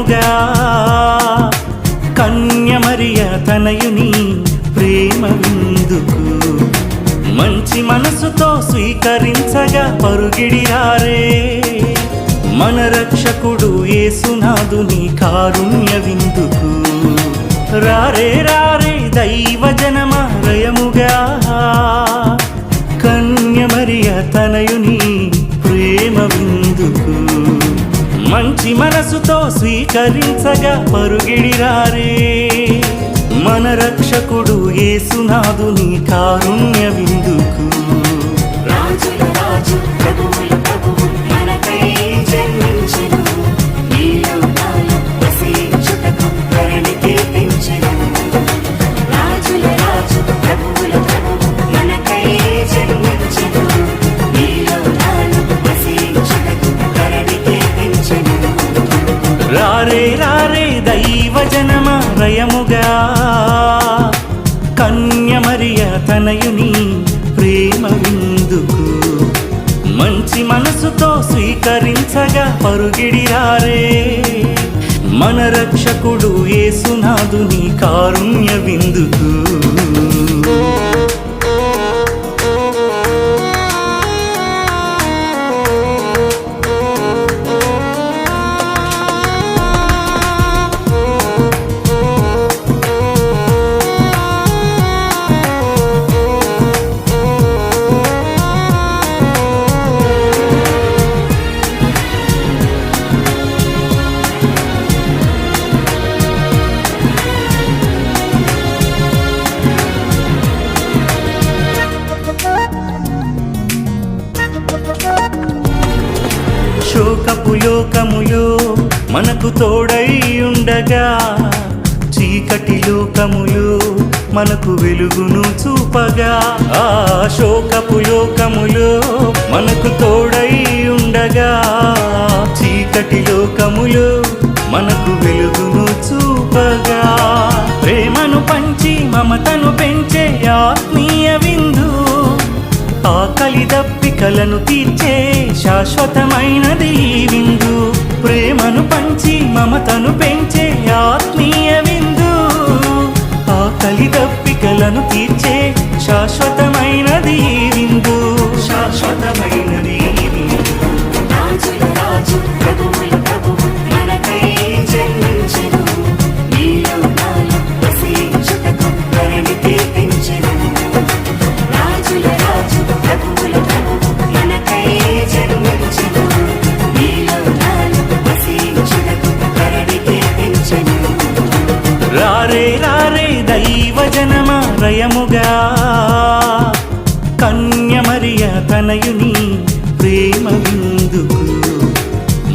రయముగా కన్యమరియ తనయుని ప్రేమ విందుకు మంచి మనసుతో స్వీకరించగా పరుగిడిరారే మన రక్షకుడు యేసునాథుని కారుణ్య విందుకు రారే రారే దైవ జనమ రయముగా కన్యమరియ తనయుని ప్రేమ విందుకు మంచి మనసుతో స్వీకరించగా పరుగిడిరారే మన రక్షకుడు యేసునాథుని కారుణ్య విందుకు రాజుల రాజు ప్రభువుల ప్రభువు మనకై జన్మించెను ఈ లోకాన వసించుటకు ధరణికి తెంచెను రాజుల రాజు ప్రభువుల ప్రభువు మనకై జన్మించెను ఈ లోకాన వసించుటకు ధరణికి తెంచెను రారే రారే దైవ జనమ రయముగా కన్యమరియ తనయుని ప్రేమ విందుకు మంచి మనసుతో స్వీకరించగా పరుగిడిరారే మన రక్షకుడు యేసునాథుని కారుణ్య విందుకు శోకపు లోకములో మనకు తోడై ఉండగా చీకటి లోకములో మనకు వెలుగును చూపగా ఆ శోకపు లోకములో మనకు తోడై ఉండగా చీకటి లోకములో మనకు వెలుగును చూపగా ప్రేమను పంచి మమతను పెంచే ఆత్మీయ విందు ఆకలి దప్పికలను తీర్చే శాశ్వతమైనది ఈ విందు ప్రేమను పంచి మమతను పెంచే ఆత్మీయ విందు ఆకలి దప్పికలను తీర్చే శాశ్వతమైనది ఈ విందు శాశ్వతమైనది ఈ విందు రాజుల రాజు ప్రభువుల ప్రభువు మనకై జన్మించెను ఈ లోకాన వసించుటకు ధరణికి తెంచెను రాజుల రాజు ప్రభువుల ప్రభువు మనకై జన్మించెను ఈ లోకాన వసించుటకు ధరణికి తెంచెను రారే రారే దైవ జనమ రయముగా కన్యమరియ తనయుని ప్రేమ విందుకు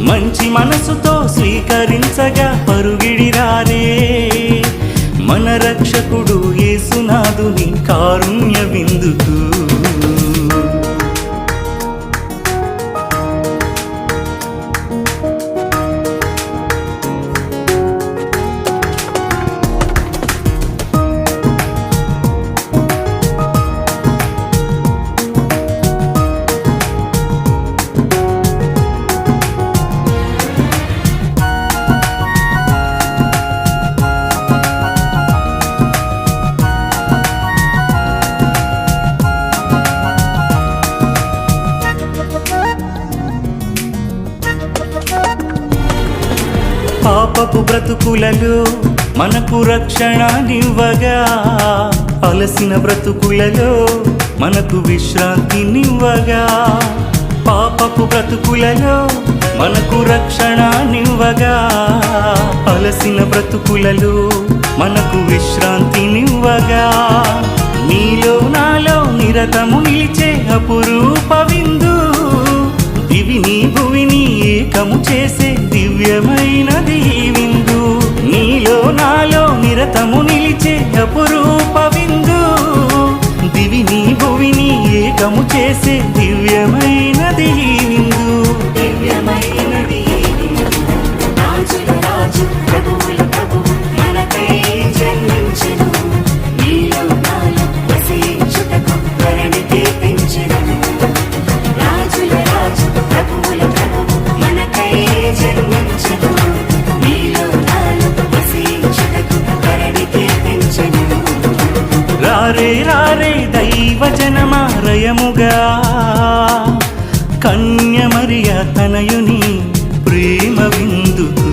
మంచి మనసుతో స్వీకరించగా పరుగిడిరారే మన రక్షకుడు యేసునాథుని కారుణ్య విందుకు పాపపు బ్రతుకులలో మనకు రక్షణనివ్వగా అలసిన బ్రతుకులలో మనకు విశ్రాంతినివ్వగా పాపపు బ్రతుకులలో మనకు రక్షణనివ్వగా అలసిన బ్రతుకులలో మనకు విశ్రాంతినివ్వగా నీలో నాలో నిరతము నిలిచే అపురూప విందు దివిని భువిని ఏకము చేసే దివ్యమైనది ఈ విందు నీలో నాలో నిరతము నిలిచే అపురూప విందు దివిని భువిని ఏకము చేసే దివ్యమైనది ఈ విందు దివ్యమైనది ఈ విందు రాజుల రాజు ప్రభువుల ప్రభువు మనకై జన్మించెను ఈ లోకాన వసించుటకు ధరణికి తెంచెను రాజుల రాజు ప్రభువుల ప్రభువు మనకై జన్మించెను ఈ లోకాన రారే రారే దైవ జనమారయముగా కన్యమరియ తనయుని ప్రేమ విందుకు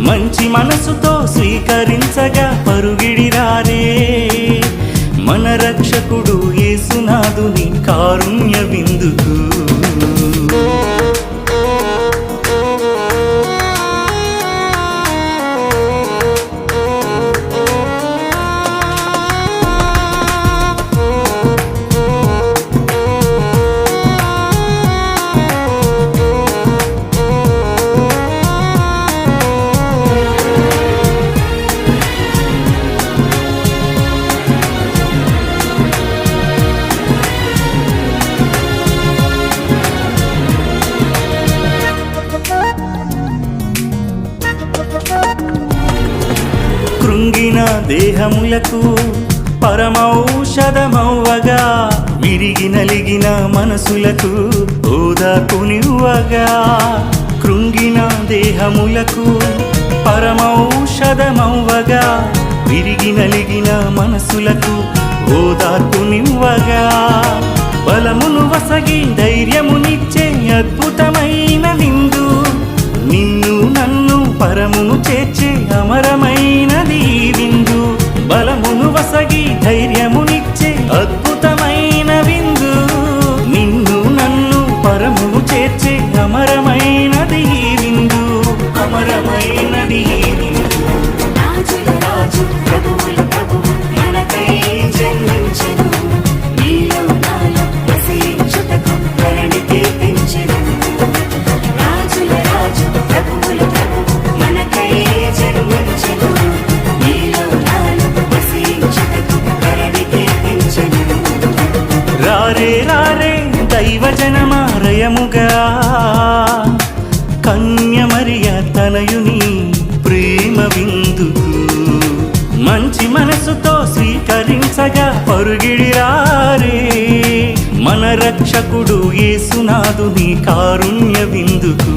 మంచి మనసుతో స్వీకరించగా పరుగిడి రారే మన రక్షకుడు యేసునాథుని కారుణ్య విందుకు కృంగిన దేహములకు పరమౌషధమవ్వగా విరిగి నలిగిన మనసులకు ఓదార్పునివ్వగా కృంగిన దేహములకు పరమౌషధమవ్వగా విరిగి నలిగిన మనసులకు ఓదార్పునివ్వగా బలమును వసగి ధైర్యమునిచ్చే అద్భుతమైన విందు నిన్ను నన్ను పరమును చేర్చే అమరమైనది ఈ విందు బలమును వసగి ధైర్యమునిచ్చే అద్భుతమైన విందు నిన్ను నన్ను పరమును చేర్చే అమరమైనది ఈ విందు అమరమైనది ఈ విందు రాజుల రాజు ప్రభువుల ప్రభువు మనకై జన్మించెను నీలో నాలో వసించుటకు ధరణికి పెంచెను రాజుల రాజు ప్రభువుల ప్రభువు మనకై జన్మించెను నీలో నాలో వసించుటకు ధరణికి పెంచెను రారే రారే దైవ జనమారయముగా కన్యమరియ తనయుని ప్రేమ విందుకు మంచి మనసుతో స్వీకరించగా పరుగిడి రారే మన రక్షకుడు యేసునాథుని కారుణ్య విందుకు